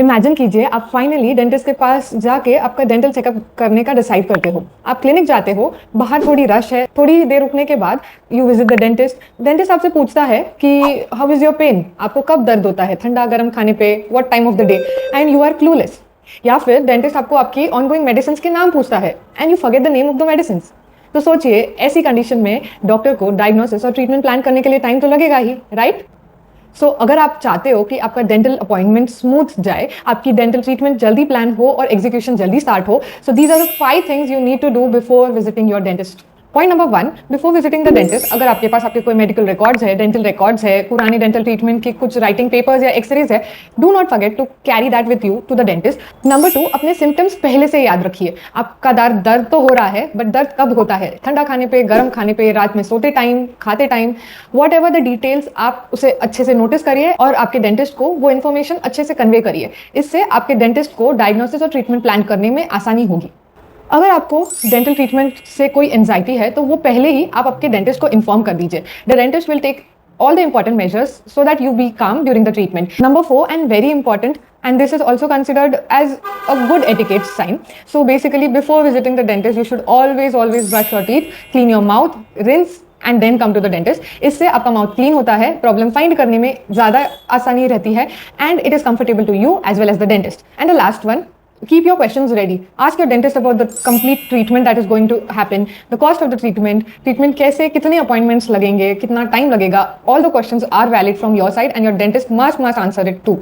Imagine कीजिए आप finally dentist के पास जाके आपका डेंटल चेकअप करने का डिसाइड करते हो। आप क्लिनिक जाते हो, बाहर थोड़ी रश है, थोड़ी देर रुकने के बाद you visit the dentist. Dentist आपसे पूछता है कि हाउ इज योर पेन, आपको कब दर्द होता है, ठंडा गर्म खाने पे, what time of the day, and you are clueless. या फिर डेंटिस्ट आपको आपकी ऑनगोइंग मेडिसिन के नाम पूछता है and you forget the name of the medicine. तो सोचिए ऐसी कंडीशन में डॉक्टर को डायग्नोसिस और ट्रीटमेंट प्लान करने के लिए टाइम तो लगेगा ही, राइट? सो अगर आप चाहते हो कि आपका डेंटल अपॉइंटमेंट स्मूथ जाए, आपकी डेंटल ट्रीटमेंट जल्दी प्लान हो और एग्जीक्यूशन जल्दी स्टार्ट हो, so these are the 5 things you need to do before visiting your dentist. Point number 1, before visiting the dentist, अगर आपके पास आपके कोई मेडिकल रिकॉर्ड्स है, डेंटल रिकॉर्ड्स है, पुरानी डेंटल ट्रीटमेंट की कुछ राइटिंग पेपर्स या एक्सरेज है, do not forget to carry that with you to the dentist. Number 2, अपने सिम्टम्स पहले से याद रखिए। आपका दर्द तो हो रहा है, बट दर्द कब होता है? ठंडा खाने पे, गर्म खाने पे, रात में सोते टाइम, खाते time, what ever the details, आप उसे अच्छे से नोटिस करिए और आपके डेंटिस्ट को वो इन्फॉर्मेशन अच्छे से कन्वे करिए। इससे आपके डेंटिस्ट को डायग्नोसिस और ट्रीटमेंट प्लान करने में आसानी होगी। अगर आपको डेंटल ट्रीटमेंट से कोई एंजाइटी है तो वो पहले ही आप आपके डेंटिस्ट को इन्फॉर्म कर दीजिए। The dentist will take all the important measures so that you be calm during the treatment. Number 4, and very important, and this is also considered as a good etiquette sign. So basically before visiting the dentist you should always brush your teeth, clean your mouth, rinse and then come to the dentist. इससे आपका mouth clean होता है, problem find करने में ज़्यादा आसानी रहती है and it is comfortable to you as well as the dentist. And the last one, keep your questions ready. Ask your dentist about the complete treatment that is going to happen, the cost of the treatment कैसे, कितने appointments लगेंगे, कितना time लगेगा. All the questions are valid from your side and your dentist must answer it too.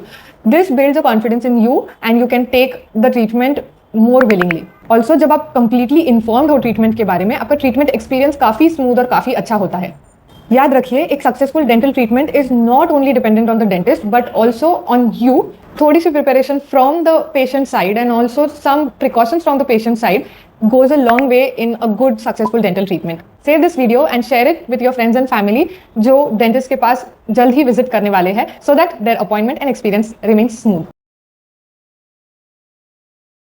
This builds a confidence in you and you can take the treatment more willingly. Also जब आप completely informed हो treatment के बारे में, आपका treatment experience काफ़ी smooth और काफ़ी अच्छा होता है। याद रखिए, एक successful dental treatment is not only dependent on the dentist but also on you. थोड़ी सी preparation from the patient side and also some precautions from the patient side goes a long way in a good successful dental treatment. Save this video and share it with your friends and family जो dentist के पास जल्द ही visit करने वाले हैं so that their appointment and experience remains smooth.